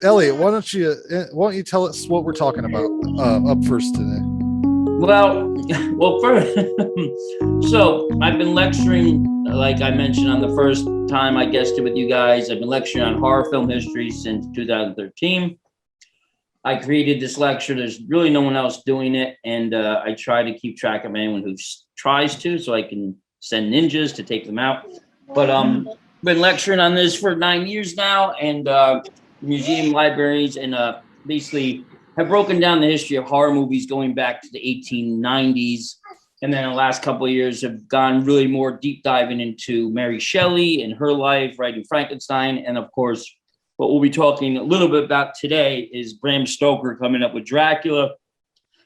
Elliot, why don't you tell us what we're talking about up first today? Well, well, first, so I've been lecturing, like I mentioned on the first time I guested with you guys. I've been lecturing on horror film history since 2013. I created this lecture. There's really no one else doing it, and I try to keep track of anyone who tries to, so I can send ninjas to take them out. But been lecturing on this for 9 years now, and museum libraries, and basically have broken down the history of horror movies going back to the 1890s. And then the last couple of years have gone really more deep diving into Mary Shelley and her life, writing Frankenstein. And of course, what we'll be talking a little bit about today is Bram Stoker coming up with Dracula,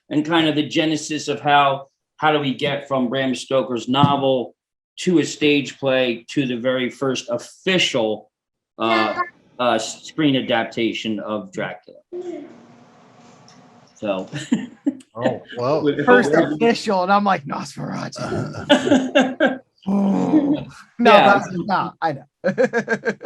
and kind of the genesis of how do we get from Bram Stoker's novel to a stage play to the very first official screen adaptation of Dracula. So, Oh, well. First official, and I'm like Nosferatu. No, Yeah. no, I know.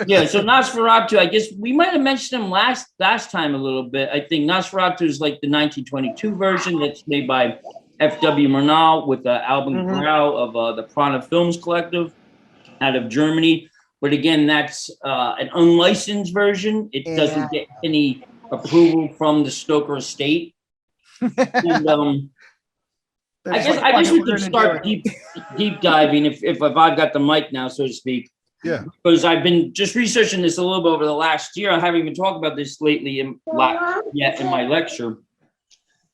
Yeah, so Nosferatu, I guess we might have mentioned him last time a little bit. I think Nosferatu is like the 1922 version that's made by F.W. Murnau with Alban Grau of the Prana Films Collective out of Germany. But again, that's an unlicensed version. It doesn't get any approval from the Stoker estate. And I guess we could start deep diving if I've got the mic now, so to speak. Yeah. Because I've been just researching this a little bit over the last year. I haven't even talked about this lately yet in my lecture,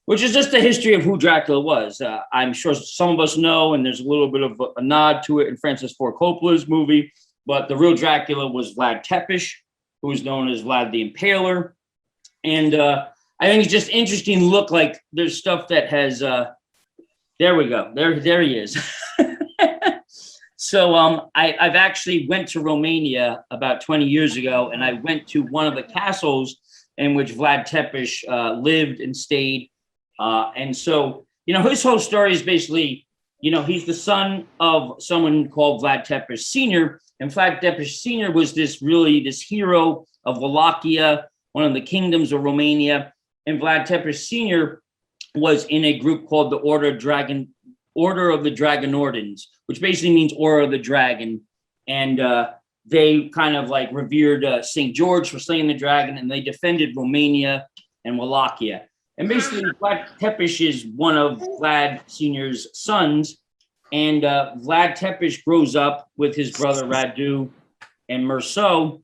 which is just the history of who Dracula was. I'm sure some of us know, and there's a little bit of a nod to it in Francis Ford Coppola's movie, but the real Dracula was Vlad Tepes, who was known as Vlad the Impaler. And I think it's just interesting to look like there's stuff that has, there we go, there he is. So I've actually went to Romania about 20 years ago, and I went to one of the castles in which Vlad Tepes lived and stayed. And so, his whole story is basically, he's the son of someone called Vlad Tepes Sr., and Vlad Tepes Sr. was this hero of Wallachia, one of the kingdoms of Romania. And Vlad Tepes Sr. was in a group called the Order of the Dragonordans, which basically means Order of the Dragon. And they kind of like revered St. George for slaying the dragon, and they defended Romania and Wallachia. And basically, Vlad Tepes is one of Vlad Sr.'s sons. And Vlad Tepes grows up with his brother Radu and Mircea.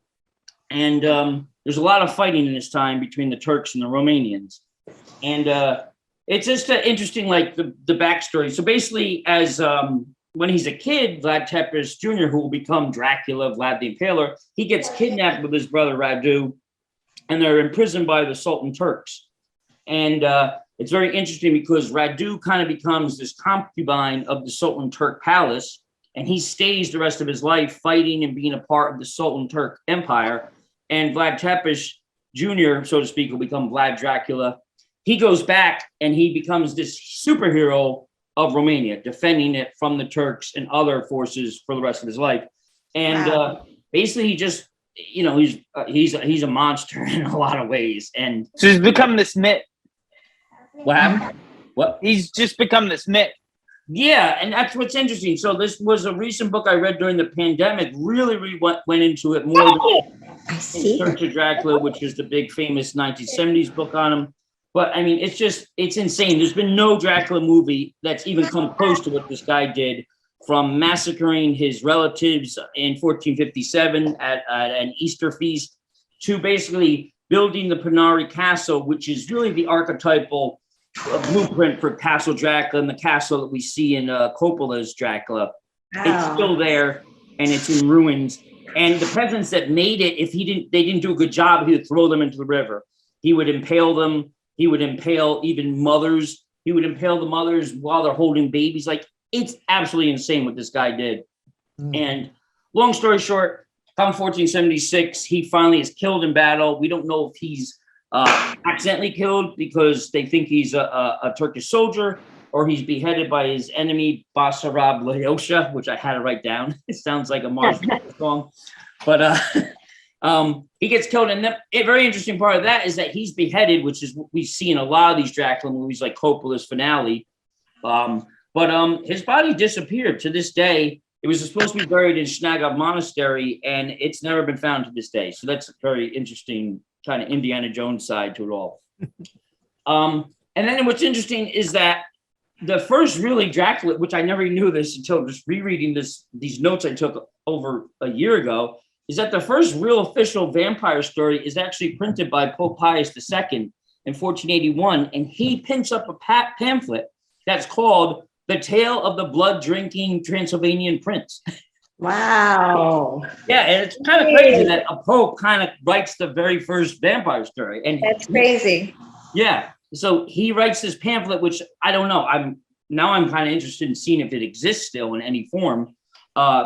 And there's a lot of fighting in this time between the Turks and the Romanians. And it's just interesting, like the backstory. So basically, as when he's a kid, Vlad Tepes Jr., who will become Dracula, Vlad the Impaler, he gets kidnapped with his brother Radu, and they're imprisoned by the Sultan Turks. And it's very interesting because Radu kind of becomes this concubine of the Sultan Turk palace, and he stays the rest of his life fighting and being a part of the Sultan Turk Empire. And Vlad Tepes Jr., so to speak, will become Vlad Dracula. He goes back and he becomes this superhero of Romania, defending it from the Turks and other forces for the rest of his life. And basically, he just, he's a monster in a lot of ways. And so he's become this myth. What happened? What? He's just become this myth. Yeah, and that's what's interesting. So this was a recent book I read during the pandemic. Really went into it more than Search of Dracula, which is the big famous 1970s book on him. But I mean, it's insane. There's been no Dracula movie that's even come close to what this guy did, from massacring his relatives in 1457 at an Easter feast to basically building the Pinari Castle, which is really the archetypal blueprint for Castle Dracula and the castle that we see in Coppola's Dracula. Wow. It's still there and it's in ruins. And the peasants that made it, if they didn't do a good job, he would throw them into the river. He would impale them. He would impale even mothers. He would impale the mothers while they're holding babies. Like, it's absolutely insane what this guy did. And long story short, come 1476, he finally is killed in battle. We don't know if he's accidentally killed because they think he's a Turkish soldier, or he's beheaded by his enemy, Basarab Leosha, which I had to write down. It sounds like a Mars song. But He gets killed, and a very interesting part of that is that he's beheaded, which is what we see in a lot of these Dracula movies, like Coppola's finale. But his body disappeared. To this day, it was supposed to be buried in Snagov Monastery, and it's never been found to this day. So that's a very interesting kind of Indiana Jones side to it all. And then what's interesting is that the first really Dracula, which I never knew this until just rereading these notes I took over a year ago, is that the first real official vampire story is actually printed by Pope Pius II in 1481, and he prints up a pamphlet that's called The Tale of the Blood-Drinking Transylvanian Prince. Wow. Yeah, and it's kind of crazy that a pope kind of writes the very first vampire story. And that's crazy. Yeah. So he writes this pamphlet, which I don't know. I'm kind of interested in seeing if it exists still in any form.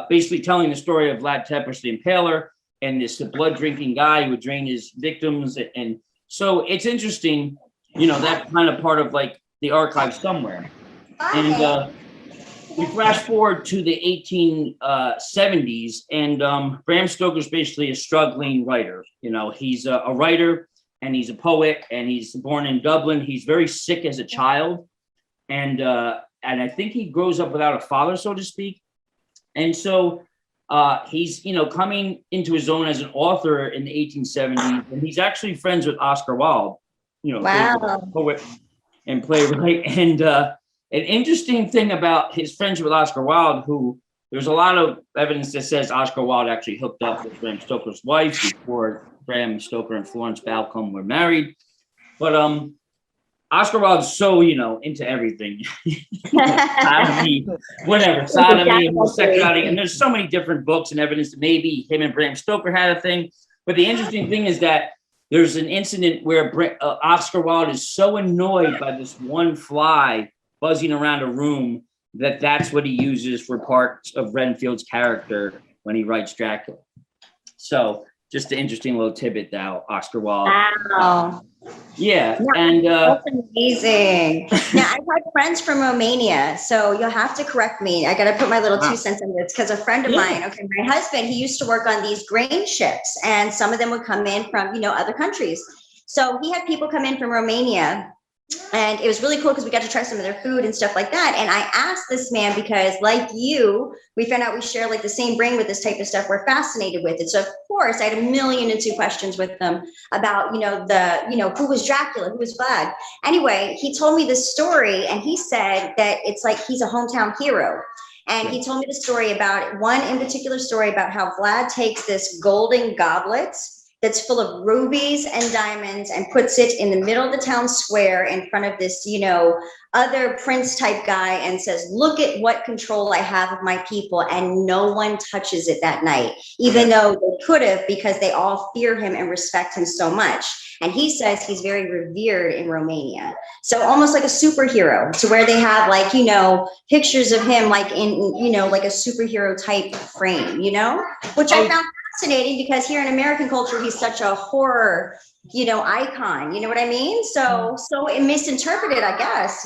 Basically telling the story of Vlad the Impaler and this blood-drinking guy who would drain his victims. And so it's interesting, that's kind of part of like the archive somewhere. And we flash forward to the 1870s, and Bram Stoker's basically a struggling writer. He's a writer, and he's a poet, and he's born in Dublin. He's very sick as a child, and I think he grows up without a father, so to speak. And so he's coming into his own as an author in the 1870s, and he's actually friends with Oscar Wilde, wow. poet and playwright. And an interesting thing about his friendship with Oscar Wilde, who there's a lot of evidence that says Oscar Wilde actually hooked up with Bram Stoker's wife before Bram Stoker and Florence Balcombe were married. But Oscar Wilde's so, into everything. Sodomy, whatever, sodomy, homosexuality. And there's so many different books and evidence that maybe him and Bram Stoker had a thing. But the interesting thing is that there's an incident where Oscar Wilde is so annoyed by this one fly buzzing around a room that's what he uses for parts of Renfield's character when he writes Dracula. So just an interesting little tidbit now, Oscar Wilde. Wow. Yeah. No, and that's amazing. Now, I've had friends from Romania, so you'll have to correct me. I got to put my little 2 cents in this because a friend of mine, my husband, he used to work on these grain ships, and some of them would come in from, other countries. So he had people come in from Romania. And it was really cool because we got to try some of their food and stuff like that. And I asked this man because, like you, we found out we share like the same brain with this type of stuff. We're fascinated with it. So of course, I had 1,000,002 questions with them about, who was Dracula, who was Vlad. Anyway, he told me this story, and he said that it's like he's a hometown hero. And he told me the story about one in particular story about how Vlad takes this golden goblet that's full of rubies and diamonds and puts it in the middle of the town square in front of this, other prince type guy and says, look at what control I have of my people. And no one touches it that night, even though they could have, because they all fear him and respect him so much. And he says he's very revered in Romania. So almost like a superhero, to where they have like, pictures of him like in, like a superhero type frame, which I found fascinating because here in American culture, he's such a horror, icon, you know what I mean? So it misinterpreted, I guess,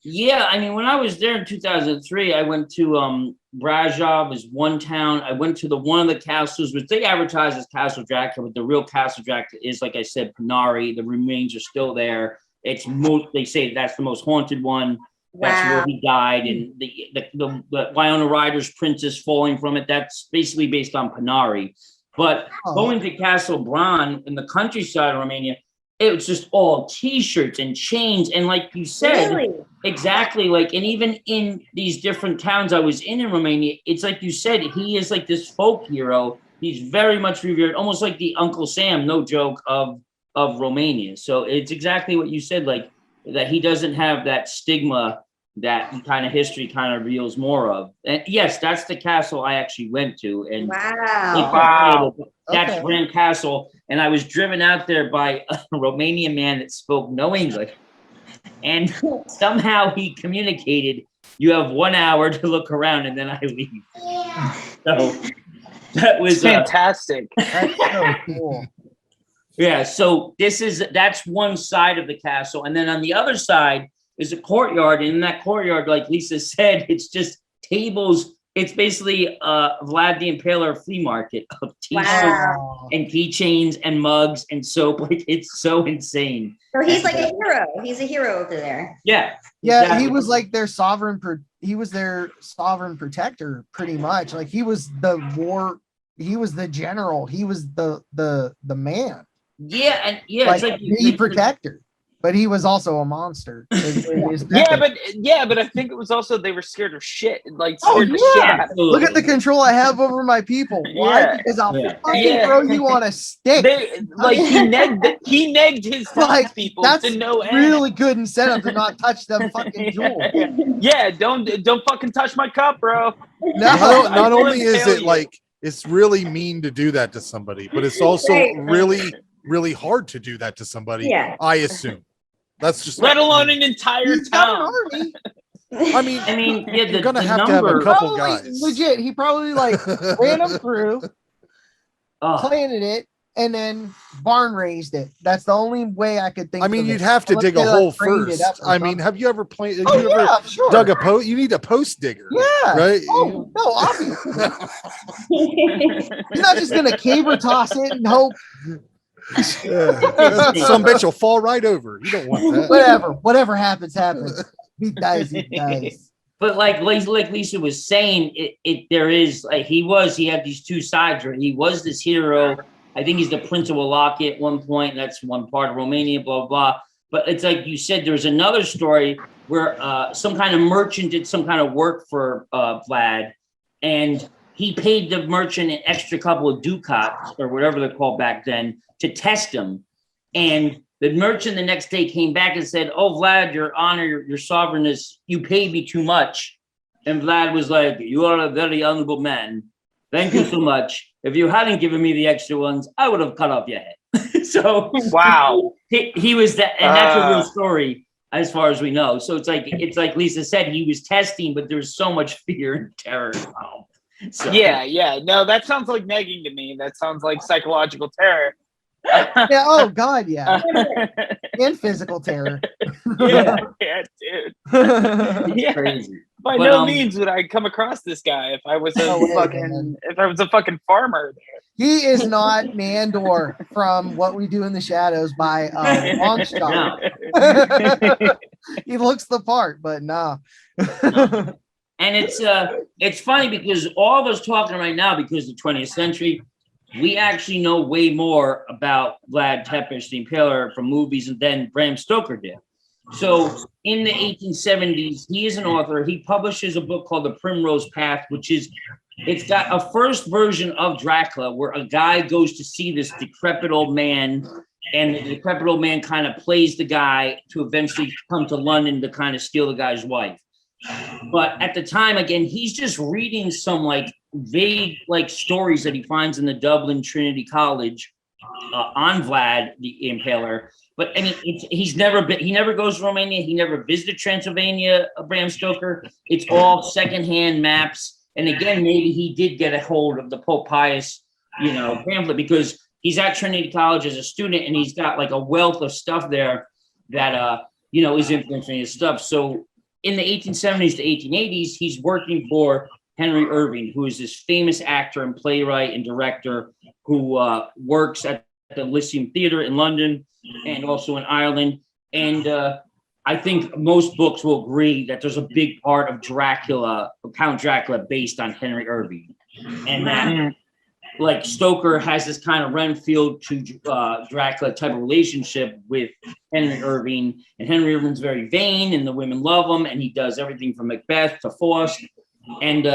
Yeah, I mean, when I was there in 2003, I went to Brasov was one town. I went to one of the castles, which they advertise as Castle Dracula, but the real Castle Dracula is, like I said, Pinari. The remains are still there. They say that's the most haunted one. That's where he died, and the Winona Ryder's princess falling from it. That's basically based on Pinari. But going to Castle Bran in the countryside of Romania, it was just all T-shirts and chains, and like you said, exactly like, and even in these different towns I was in Romania, it's like you said, he is like this folk hero. He's very much revered, almost like the Uncle Sam, no joke, of Romania. So it's exactly what you said, like that he doesn't have that stigma that kind of history kind of reveals more of. And yes, that's the castle I actually went to. And that's Grand Castle. And I was driven out there by a Romanian man that spoke no English. And somehow he communicated, you have 1 hour to look around and then I leave. So that was fantastic. That's so cool. Yeah, so that's one side of the castle. And then on the other side is a courtyard. And in that courtyard, like Lisa said, it's just tables It's basically Vlad the Impaler flea market of t-shirts Wow. and keychains and mugs and soap. Like, it's so insane. So he's like a hero. He's a hero over there. Yeah. Yeah, exactly. he was like their sovereign. He was their sovereign protector, pretty much. Like he was the war. He was the general. He was the man. Yeah, and yeah, Like, it's like the protector. But he was also a monster. Yeah, but I think it was also they were scared of shit. Like Oh, scared the shit yeah. out of Absolutely. Look at the control I have over my people. Why? Yeah. Because I'll Yeah. fucking Yeah. throw you on a stick. They like he negged his Like, people that's to no end. really good incentive to not touch them fucking jewel. Yeah, don't fucking touch my cup, bro. No, Not will only is impale it you. like it's really mean to do that to somebody, but it's also Right. really hard to do that to somebody. Yeah. I assume that's just Let alone an entire he's got an town. army. I mean, yeah, you're gonna the have to have a number- couple Probably guys. legit. He probably like ran them through, Oh, planted it, and then barn raised it. That's the only way I could think. I mean, of you'd it. have to Unless dig a they, hole framed it first. up or I mean, something. have you ever planted? Oh you ever yeah, sure. dug a post? You need a post digger. Yeah. Right? Oh no, obviously. He's not just gonna caber toss it and hope. Yeah. Some bitch will fall right over. You don't want that. Whatever happens. He dies. He dies. but like Lisa was saying, there is like he had these two sides where he was this hero. I think he's the Prince of Wallachia at one point. And that's one part of Romania, blah, blah. But it's like you said, there's another story where some kind of merchant did some kind of work for Vlad, and he paid the merchant an extra couple of ducats or whatever they're called back then to test him. And the merchant the next day came back and said, "Oh, Vlad, your honor, your sovereignness, you paid me too much." And Vlad was like, "You are a very honorable man. Thank you so much. If you hadn't given me the extra ones, I would have cut off your head." So Wow. he was that, and that's a real story as far as we know. So it's like Lisa said, he was testing, but there's so much fear and terror involved. So, Yeah. No, that sounds like negging to me. That sounds like psychological terror. Yeah. Oh God. Yeah. And physical terror. yeah, dude. it's Yeah. crazy. By But, no means would I come across this guy if I was No way, a fucking farmer. He is not Nandor from What We Do in the Shadows by long shot. He looks the part, but nah. And it's funny because all of us talking right now, because of the 20th century, we actually know way more about Vlad Tepes the Impaler from movies than Bram Stoker did. So in the 1870s, he is an author. He publishes a book called The Primrose Path, it's got a first version of Dracula where a guy goes to see this decrepit old man, and the decrepit old man kind of plays the guy to eventually come to London to kind of steal the guy's wife. But at the time, again, he's just reading some like vague like stories that he finds in the Dublin Trinity College on Vlad the Impaler. But I mean, he never goes to Romania. He never visited Transylvania, Bram Stoker. It's all secondhand maps. And again, maybe he did get a hold of the Pope Pius, pamphlet, because he's at Trinity College as a student, and he's got like a wealth of stuff there that is influencing his stuff. So in the 1870s to 1880s, he's working for Henry Irving, who is this famous actor and playwright and director who works at the Lyceum Theatre in London and also in Ireland. And I think most books will agree that there's a big part of Dracula, Count Dracula, based on Henry Irving. And that, like, Stoker has this kind of Renfield to Dracula type of relationship with Henry Irving. And Henry Irving's very vain, and the women love him, and he does everything from Macbeth to Faust. And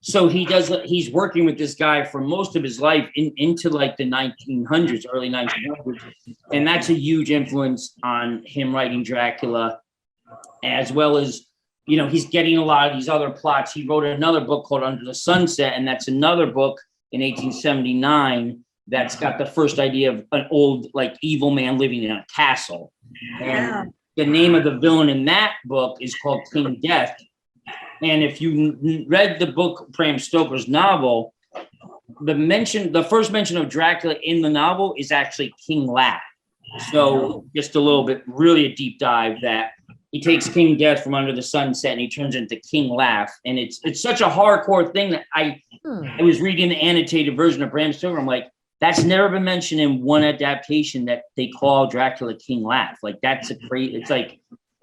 so he's working with this guy for most of his life into like the 1900s, early 1900s. And that's a huge influence on him writing Dracula, as well as, he's getting a lot of these other plots. He wrote another book called Under the Sunset, and that's another book in 1879 that's got the first idea of an old, like, evil man living in a castle. And the name of the villain in that book is called King Death. And if you read the book, Bram Stoker's novel, the first mention of Dracula in the novel is actually King Lat. So just a little bit, really a deep dive that he takes King Death from under the sunset and he turns into King Laugh. And it's such a hardcore thing that I was reading the annotated version of Bram Stoker. I'm like, that's never been mentioned in one adaptation that they call Dracula King Laugh. Like that's a great, it's like,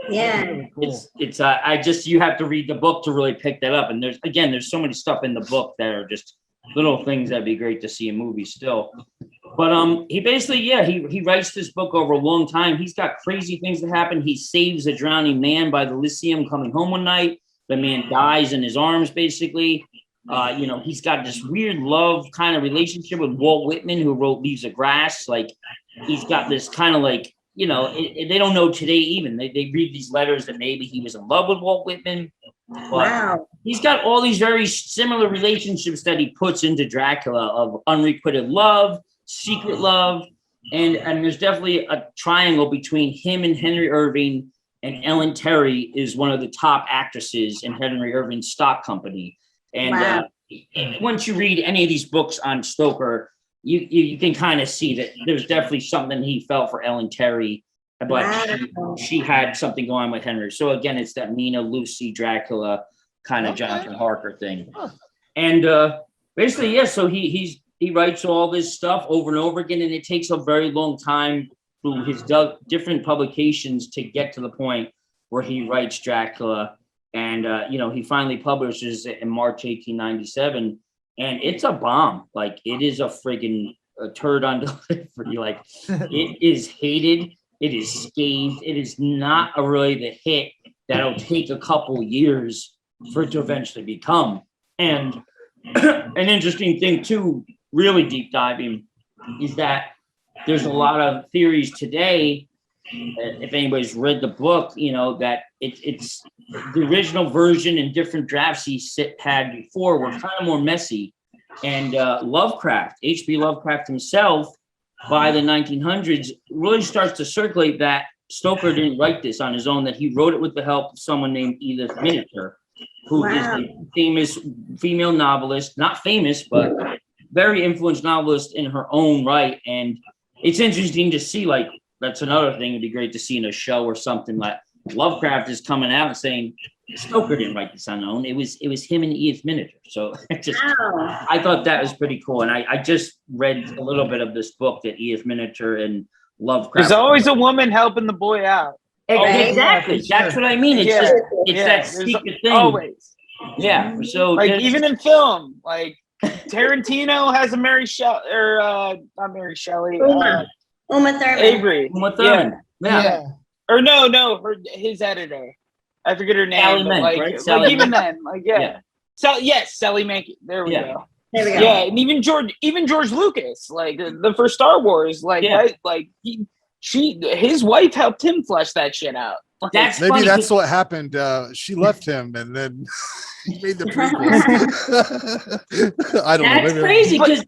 Yeah. it's you have to read the book to really pick that up. And there's so many stuff in the book that are just little things that'd be great to see in movies still. But he basically, he writes this book over a long time. He's got crazy things that happen. He saves a drowning man by the Lyceum coming home one night. The man dies in his arms, basically. He's got this weird love kind of relationship with Walt Whitman, who wrote Leaves of Grass. Like he's got this kind of like, they don't know today even. They read these letters that maybe he was in love with Walt Whitman. But Wow. he's got all these very similar relationships that he puts into Dracula of unrequited love, secret love, and there's definitely a triangle between him and Henry Irving, and Ellen Terry is one of the top actresses in Henry Irving's stock company. And Wow. Once you read any of these books on Stoker, you can kind of see that there's definitely something he felt for Ellen Terry, but Wow. she had something going on with Henry. So again, it's that Mina, Lucy, Dracula kind of Jonathan Harker thing. And basically, so he writes all this stuff over and over again, and it takes a very long time through his different publications to get to the point where he writes Dracula. And, he finally publishes it in March 1897, and it's a bomb. Like, it is a friggin' turd on delivery. Like, it is hated. It is scathed. It is not really the hit that'll take a couple years for it to eventually become. And an interesting thing, too, really deep diving, is that there's a lot of theories today, if anybody's read the book, that it's the original version and different drafts he had before were kind of more messy. And Lovecraft, H.P. Lovecraft himself, by the 1900s, really starts to circulate that Stoker didn't write this on his own, that he wrote it with the help of someone named Edith Minitor, who is a famous female novelist, not famous, but very influential novelist in her own right. And it's interesting to see, like, that's another thing it'd be great to see in a show or something, like Lovecraft is coming out and saying Stoker didn't write this on his own. It was him and Edith Minitor. So I thought that was pretty cool. And I just read a little bit of this book that Edith Minitor and Lovecraft. There's always a woman helping the boy out. Exactly. That's what I mean. It's that secret thing. Always. Yeah. So like even in film, like Tarantino has a Mary Shelley, or not Mary Shelley. Uma Thurman. Avery. Uma Thurman. Yeah. Or no, his editor. I forget her name. Sally but Menke, like, right? like Sally even Menke. then, like Sally Menke. There we go. There we go. Yeah, and even George Lucas, like the first Star Wars, like his wife helped him flesh that shit out. Like, Maybe that's what happened. She left him, and then he made the prequels. I don't know. That's crazy because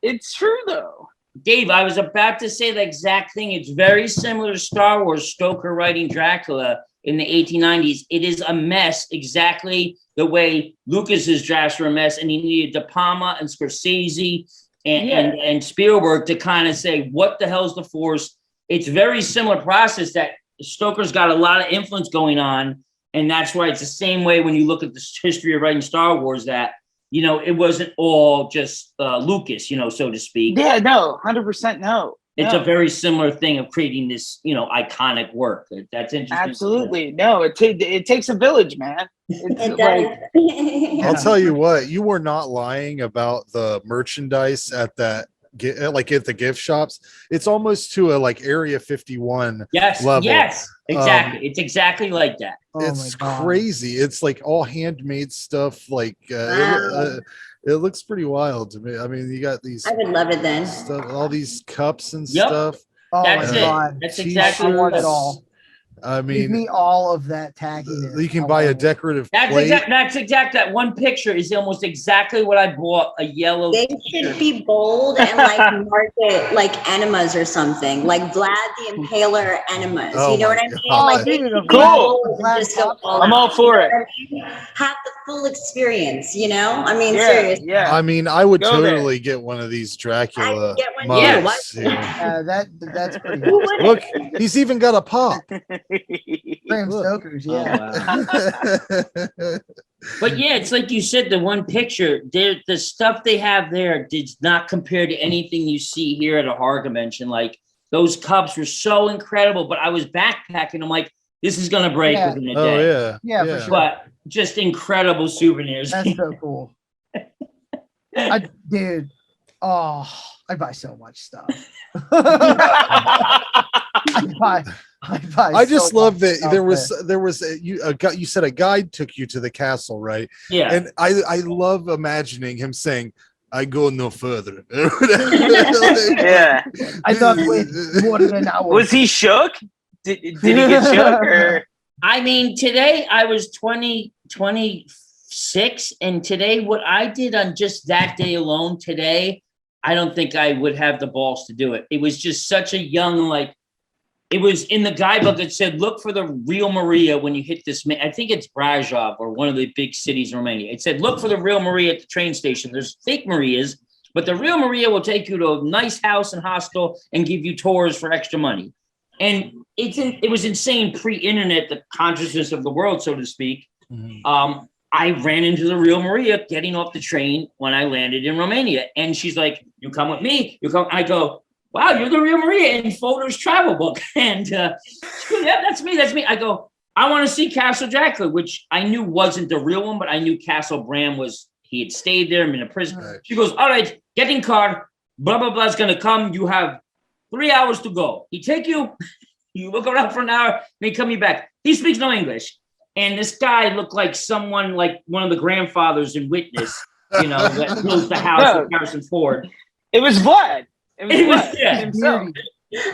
it's true though. Dave, I was about to say the exact thing. It's very similar to Star Wars, Stoker writing Dracula in the 1890s. It is a mess, exactly the way Lucas's drafts were a mess, and he needed De Palma and Scorsese and Spielberg to kind of say, what the hell's the Force? It's very similar process that Stoker's got a lot of influence going on, and that's why it's the same way when you look at the history of writing Star Wars, that it wasn't all just Lucas, so to speak. Yeah, no, 100% no. It's a very similar thing of creating this, iconic work. That's interesting. Absolutely. No, it takes a village, man. It does. I'll tell you what, you were not lying about the merchandise at that, like at the gift shops. It's almost to a Area 51 level. Yes, exactly. It's exactly like that. It's crazy. It's like all handmade stuff. It looks pretty wild to me. I mean, you got these. I would love it then. Stuff, all these cups and stuff. Oh That's my it. God. That's T-shirts. exactly I want it all. I Give mean, me all of that tagginess. you can buy a decorative That's plate. exact. That one picture is almost exactly what I bought. A yellow. They should be bold and market like enemas or something, like Vlad the Impaler enemas. Oh you know my what I mean? God. Like, Cool. just go all I'm out. all for it. Have the full experience, I mean, seriously. Yeah. I mean, I would Go there. totally get one of these Dracula I would get one too. mugs. That's pretty Who good. wouldn't? Look, he's even got a pop. Bram Stoker's, Oh, yeah. wow. But yeah, it's like you said, the one picture, the stuff they have there does not compare to anything you see here at a horror convention. Like those cups were so incredible, but I was backpacking. I'm like, this is gonna break within a day. Oh yeah. Yeah, for sure. But just incredible souvenirs. That's so cool. Dude, I buy so much stuff. I just love that there was you said a guide took you to the castle, right? Yeah. And I love imagining him saying, I go no further. Yeah. I thought wait more than an hour. Was he shook? Did he get shook? Or? I mean, today I was 26, and today what I did on just that day alone today, I don't think I would have the balls to do it. It was just such a young, like, it was in the guidebook. It said, look for the real Maria when you hit this. I think it's Brajov or one of the big cities in Romania. It said, look for the real Maria at the train station. There's fake Marias, but the real Maria will take you to a nice house and hostel and give you tours for extra money. And it was insane pre-internet, the consciousness of the world, so to speak. Mm-hmm. I ran into the real Maria getting off the train when I landed in Romania. And she's like, you come with me. You come. I go, wow, you're the real Maria in Folder's travel book. And she goes, yeah, that's me. That's me. I go, I want to see Castle Dracula, which I knew wasn't the real one, but I knew Castle Bram was, he had stayed there, in a prison. Right. She goes, all right, get in car. Blah, blah, blah is going to come. You have 3 hours to go. He take you, you look around for an hour, then he come you back. He speaks no English. And this guy looked like someone like one of the grandfathers in Witness, that built the house with Harrison Ford. It was Vlad. It was Vlad himself.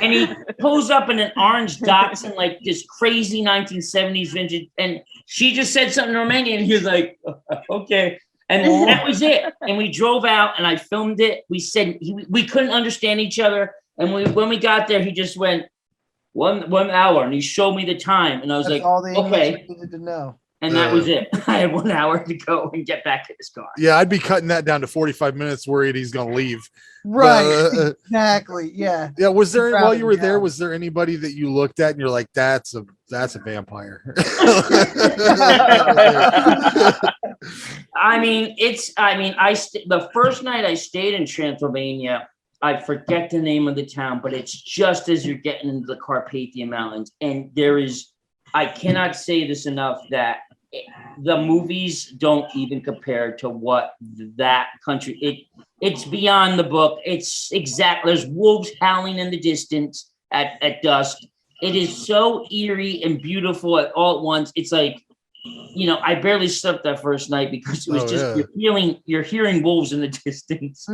And he pulls up in an orange Datsun, like this crazy 1970s vintage. And she just said something in Romanian, and he was like, okay. And that was it. And we drove out, and I filmed it. We said we couldn't understand each other. And when we got there, he just went 1 hour, and he showed me the time, and I was like, all the okay, needed to know. And that was it. I had 1 hour to go and get back to his car. Yeah, I'd be cutting that down to 45 minutes, worried he's gonna leave. Right, exactly. Yeah. Yeah. Was there while you were there? Was there anybody that you looked at and you're like, that's a vampire? The first night I stayed in Transylvania, I forget the name of the town, but it's just as you're getting into the Carpathian Mountains. And I cannot say this enough, that the movies don't even compare to what that country, it's beyond the book. It's exact. There's wolves howling in the distance at dusk. It is so eerie and beautiful all at once. It's like, I barely slept that first night because it was you're hearing wolves in the distance.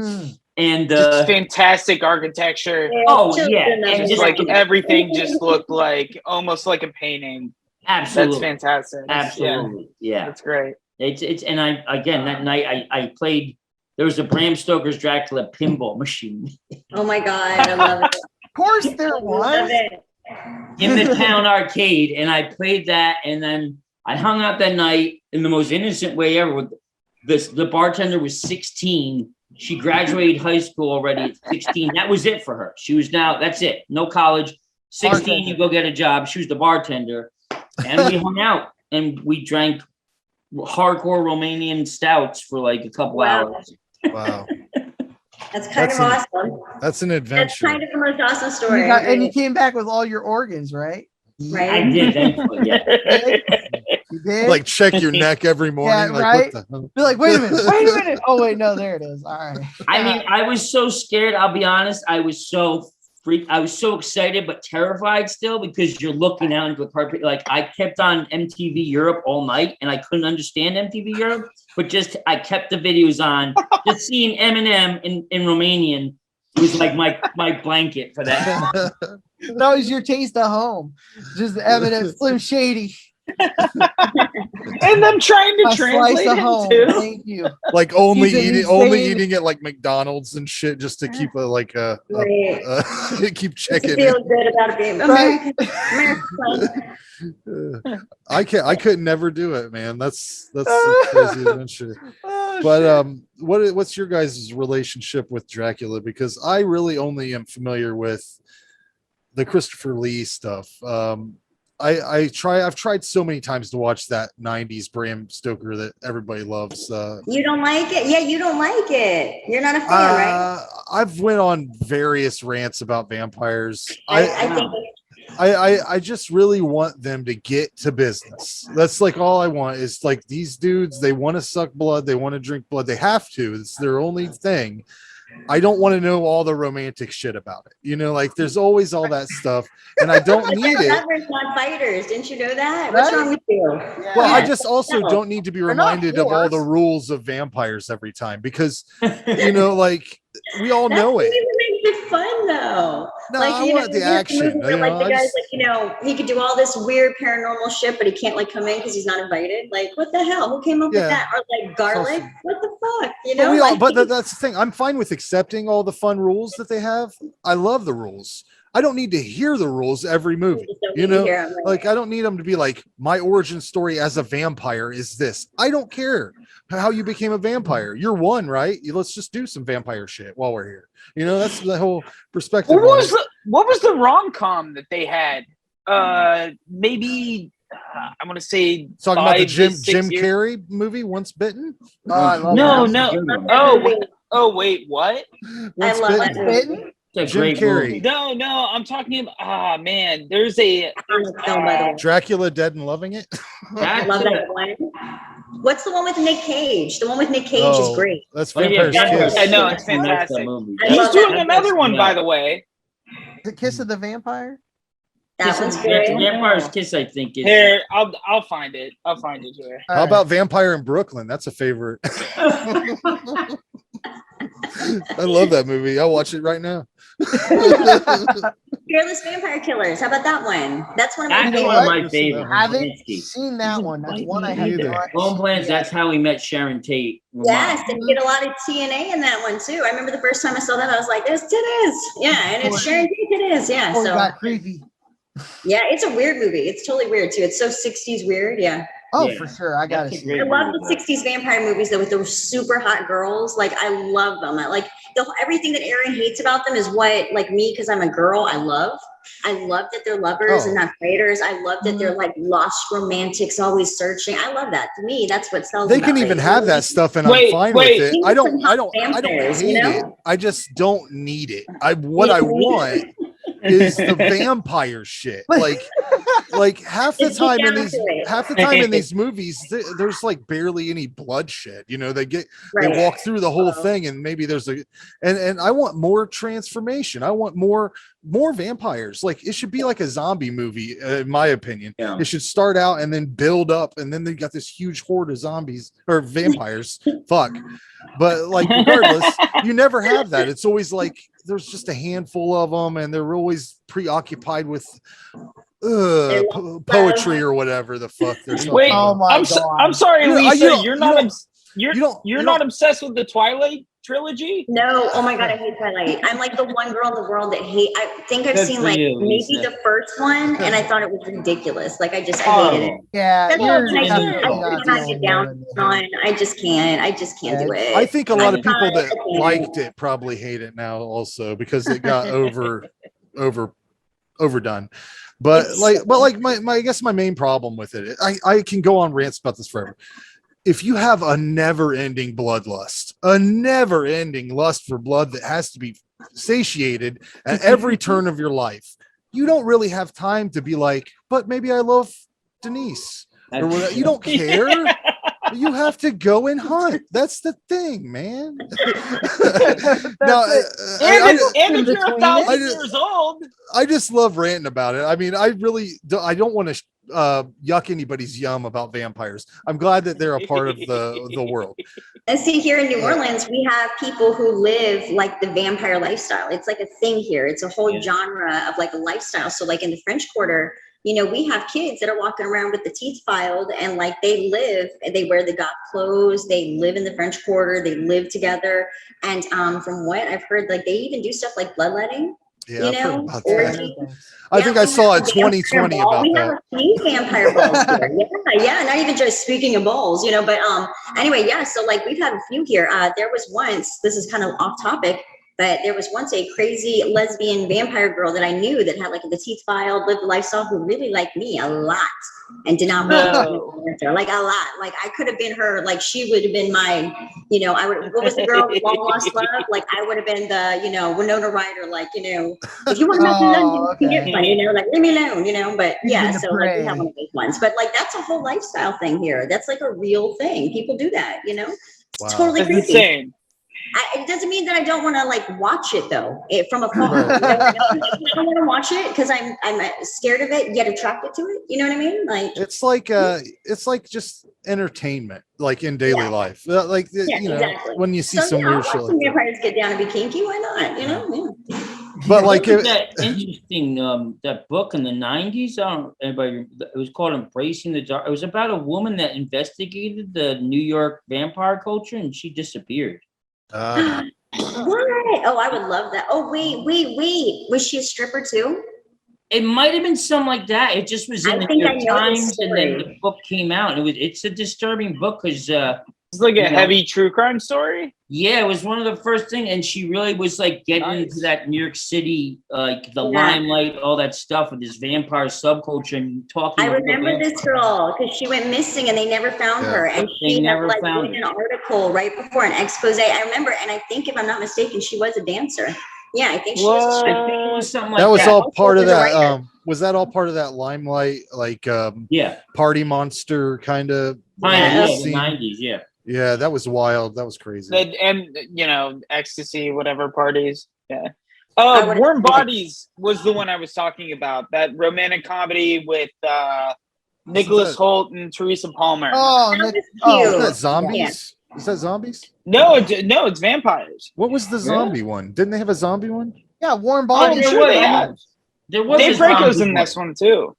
And just fantastic architecture. And just like everything just looked like almost like a painting. Absolutely. That's fantastic. Absolutely. Yeah. That's great. It's and I again that night I played, there was a Bram Stoker's Dracula pinball machine. Oh my God, I love it. Of course there was. In the town arcade, and I played that, and then I hung out that night in the most innocent way ever. The bartender was 16. She graduated high school already at 16. That was it for her. She was that's it. No college. 16, bartender. You go get a job. She was the bartender. And we hung out, and we drank hardcore Romanian stouts for like a couple hours. Wow. That's kind of awesome. That's an adventure. That's kind of the most awesome story. And you came back with all your organs, right? Right. I did. Thankfully, yeah. You did? Like check your neck every morning. Yeah, like, right? What the hell? Be like, wait a minute. Oh, wait, no, there it is. All right. I mean, I was so scared. I'll be honest. I was so freaked. I was so excited, but terrified still, because you're looking out into the carpet. Like, I kept on MTV Europe all night, and I couldn't understand MTV Europe, but I kept the videos on. Just seeing Eminem in Romanian was like my blanket for that. That was your taste of home. Just Eminem, Slim Shady. And I'm trying to translate it too. Thank you. Like only eating at like McDonald's and shit, just to keep keep checking. Feel good about it being American. I could never do it, man. That's a crazy adventure. But what's your guys' relationship with Dracula? Because I really only am familiar with the Christopher Lee stuff. I've tried so many times to watch that 90s Bram Stoker that everybody loves. You don't like it? Yeah, you don't like it. You're not a fan, right? I've went on various rants about vampires. I think I just really want them to get to business. That's like all I want is like these dudes, they want to suck blood, they want to drink blood, they have to. It's their only thing. I don't want to know all the romantic shit about it. You know, like there's always all that stuff, and I don't need it. Lovers, not fighters. Didn't you know that? What's wrong with you? Yeah. Well, I just also don't need to be They're not reminded of all the whores. rules of vampires every time because, you know, like we all know it. That makes it fun though. No, like, I you want know, the you action. movie where, You like know, the I guy's just- like, you know, he could do all this weird paranormal shit, but he can't like come in because he's not invited. Like, what the hell? Who came up Yeah. with that? Or like garlic? awesome. What the fuck? You But, know? we all, like, but that's the thing. I'm fine with accepting all the fun rules that they have. I love the rules. I don't need to hear the rules every movie. You know, like I don't need them to be like my origin story as a vampire is this. I don't care how you became a vampire. You're one, right? Let's just do some vampire shit while we're here. You know, that's the whole perspective. What was the rom-com that they had? Maybe I'm gonna say Talking about the 5 to Jim 6 years. Carrey movie, Once Bitten. Oh, I love No, that. Oh, wait, what? I love that movie. Bitten? It's a Jim great Carrey. movie. No, I'm talking about. Man, there's a. Film, by the way. Dracula Dead and Loving It. I love that one. What's the one with Nick Cage? The one with Nick Cage is great. That's Oh, yeah, Vampire's Dracula. Kiss. I know, it's I love that fantastic. movie. I He's love doing that. another one, by the way. The Kiss of the Vampire? That one's Kiss- great. Vampire's Kiss, I think. Is Here, I'll find it. I'll find it here. How about Vampire in Brooklyn? That's a favorite. I love that movie. I'll watch it right now. Fearless Vampire Killers. How about that one? That's one of my That's favorites. one of my What? favorites. Haven't Polanski. seen that one. That's one I have Either. not Homelands, seen that's how we met Sharon Tate. Yes, and you get a lot of TNA in that one too. I remember the first time I saw that, I was like, "There's titties." Yeah, and it's Sharon Tate titties. Yeah, Oh, it so got creepy. yeah, it's a weird movie. It's totally weird too. It's so 60s weird. Yeah, Oh, Yeah. for sure. I gotta That's a see great it. I love the movie. 60s vampire movies though, with those super hot girls. Like I love them. I like everything that Aaron hates about them is what like me because I'm a girl. I love that they're lovers and not fighters. I love that they're like lost romantics, always searching. I love that. To me, that's what sells. They them can out even there. have that stuff, and Wait, I'm fine wait. with it. You I need don't some hot hate vampires, you it. know? I just don't need it. What I want is the vampire shit. Like half the Just get time in down these to it. movies, there's like barely any bloodshed. You know, they Right. walk through the whole thing, and maybe there's and I want more transformation. I want more vampires. Like it should be like a zombie movie, in my opinion. Yeah. It should start out and then build up, and then they got this huge horde of zombies or vampires. Fuck. But like regardless, you never have that. It's always like there's just a handful of them, and they're always preoccupied with poetry or whatever the fuck they're talking Wait, Oh my I'm God. sorry, You- Lisa. you don't- You're you not don't- you're you don't- you're you not don't- obsessed with the Twilight trilogy? No, oh my god, I hate Twilight. I'm like the one girl in the world that I think I've Good seen for like you, maybe Lisa. the first one, and I thought it was ridiculous. Like I hated it. Yeah, That's you're what I definitely I not cannot the get only down one. on. I just can't do it. I think a lot of people I'm that not a fan. liked it probably hate it now also because it got overdone. But my I guess my main problem with it, I can go on rants about this forever. If you have a never-ending bloodlust, a never-ending lust for blood that has to be satiated at every turn of your life, you don't really have time to be like, but maybe I love Denise. Or whatever. You don't care. You have to go and hunt. That's the thing, man. Now, And if you're between 1,000 it. years old, I just love ranting about it. I mean, I don't want to yuck anybody's yum about vampires. I'm glad that they're a part of the world. And see, here in New Orleans, we have people who live like the vampire lifestyle. It's like a thing here. It's a whole genre of like a lifestyle. So like in the French Quarter, you know, we have kids that are walking around with the teeth filed and like they wear the goth clothes, they live in the French Quarter, they live together. And from what I've heard, like they even do stuff like bloodletting. Yeah, You I've heard know, about or that. do- I think I we saw have it a vampire 2020 ball. about we that. have a few vampire balls here. Yeah, not even just speaking of balls, you know, but anyway, yeah, so like we've had a few here. There was once, this is kind of off topic, But there was once a crazy lesbian vampire girl that I knew that had like the teeth filed, lived a lifestyle, who really liked me a lot and did not want to be like a lot. Like I could have been her. Like she would have been my, I would. What was the girl? Long Lost Love. Like I would have been the, Winona Ryder. Like if you want to know London, you can get one. Like leave me alone. But yeah, so like we have one of those ones. But like that's a whole lifestyle thing here. That's like a real thing. People do that. It's totally creepy. Insane. It doesn't mean that I don't want to like watch it though, from afar. I don't want to watch it because I'm scared of it, yet attracted to it. You know what I mean? Like it's like just entertainment, like in daily life. Like exactly. when you see some weird shit. Some vampires get down and be kinky. Why not? But like that interesting that book in the 90s. I don't know anybody. It was called Embracing the Dark. It was about a woman that investigated the New York vampire culture and she disappeared. What? Oh, I would love that. Oh, wait. Was she a stripper too? It might have been something like that. It just was in the New York Times, and then the book came out. And it's a disturbing book because it's like a heavy true crime story. Yeah, it was one of the first things, and she really was like getting into that New York City, like the limelight, all that stuff with this vampire subculture and talking. I remember this girl because she went missing and they never found her, and she had like written an article right before an expose. I remember, and I think if I'm not mistaken, she was a dancer. Yeah, I think she was. I think it was something like that. That was all part of that. Was that all part of that limelight, like party monster kind of? The 90s, yeah. Yeah, that was wild. That was crazy. And ecstasy, whatever parties. Yeah. Warm Bodies was the one I was talking about. That romantic comedy with Nicholas Hoult and Teresa Palmer. Is that zombies? Yeah. Is that zombies? No, it's vampires. What was the zombie one? Didn't they have a zombie one? Yeah, Warm Bodies. There was Dave Franco's in this one too.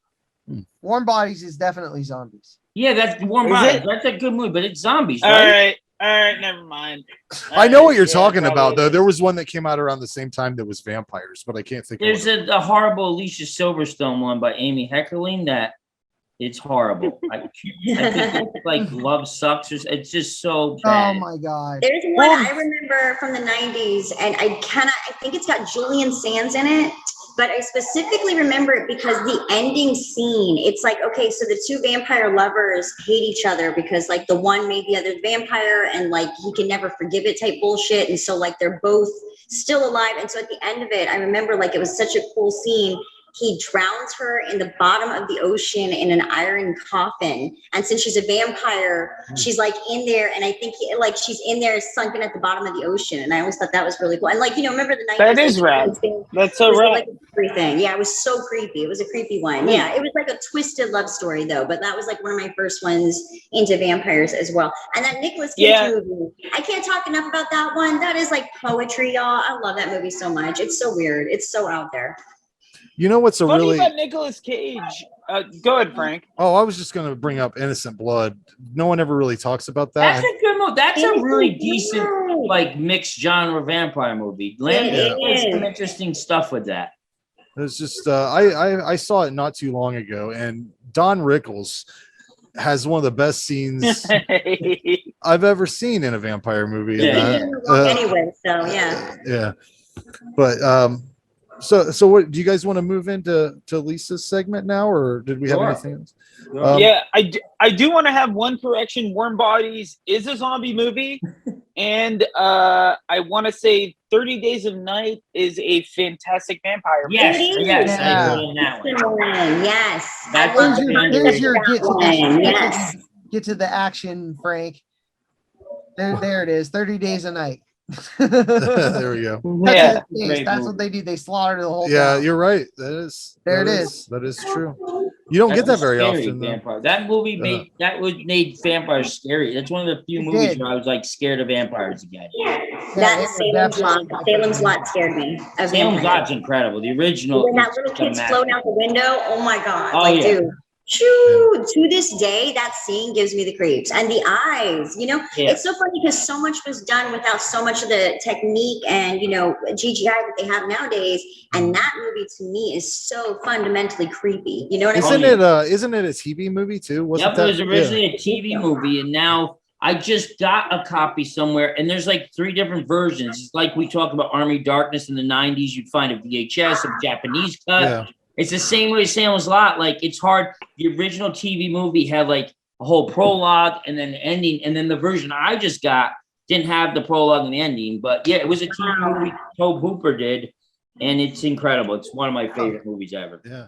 Warm Bodies is definitely zombies. Yeah, that's Warm Bodies. That's a good movie, but it's zombies, right? All right, never mind. I know what you're talking about, though. There was one that came out around the same time that was vampires, but I can't think. There's a horrible Alicia Silverstone one by Amy Heckerling that it's horrible. I think it's like Love Sucks. It's just so bad. Oh my god. There's one I remember from the 90s, and I think it's got Julian Sands in it. But I specifically remember it because the ending scene, it's like, okay, so the two vampire lovers hate each other because like the one made the other vampire and like he can never forgive it type bullshit. And so like they're both still alive. And so at the end of it, I remember like it was such a cool scene. He drowns her in the bottom of the ocean in an iron coffin. And since she's a vampire, she's like in there. And I think she's in there sunken at the bottom of the ocean. And I always thought that was really cool. And like, remember the 90s? That is rad. That's so rad. Like everything. Yeah, it was so creepy. It was a creepy one. Yeah, it was like a twisted love story though. But that was like one of my first ones into vampires as well. And that Nicolas Cage movie, I can't talk enough about that one. That is like poetry, y'all. I love that movie so much. It's so weird. It's so out there. You know what's funny about Nicolas Cage? Go ahead, Frank. Oh, I was just going to bring up Innocent Blood. No one ever really talks about that. That's a good movie. That's a really decent, like mixed genre vampire movie. Landon did some interesting stuff with that. It's just I saw it not too long ago, and Don Rickles has one of the best scenes I've ever seen in a vampire movie. Anyway, so yeah. Yeah, but So what do you guys want to move into Lisa's segment now, or did we have anything else? I do want to have one correction. Warm Bodies is a zombie movie, and I want to say 30 Days of Night is a fantastic vampire movie. Yes. Get to the action, Frank. There it is. 30 Days a Night. There we go. That's what they do. They slaughter the whole town. You're right. That is that is true. You don't get that very often. That movie made vampires scary. That's one of the few movies where I was like scared of vampires again. Salem's Lot scared me. Salem's Lot's incredible. The original. When that little kid's floating out the window, oh my god! Dude. To this day, that scene gives me the creeps. And the eyes, it's so funny because so much was done without so much of the technique and CGI that they have nowadays. And that movie to me is so fundamentally creepy. You know what I mean? Isn't it a TV movie too? It was originally a TV movie, and now I just got a copy somewhere, and there's like 3 different versions. It's like we talked about Army Darkness in the 90s. You'd find a VHS, a Japanese cut. Yeah. It's the same way Salem's Lot. Like, it's hard. The original TV movie had like a whole prologue and then the ending, and then the version I just got didn't have the prologue and the ending. But yeah, it was a TV movie Tobe Hooper did, and it's incredible. It's one of my favorite movies ever. Yeah.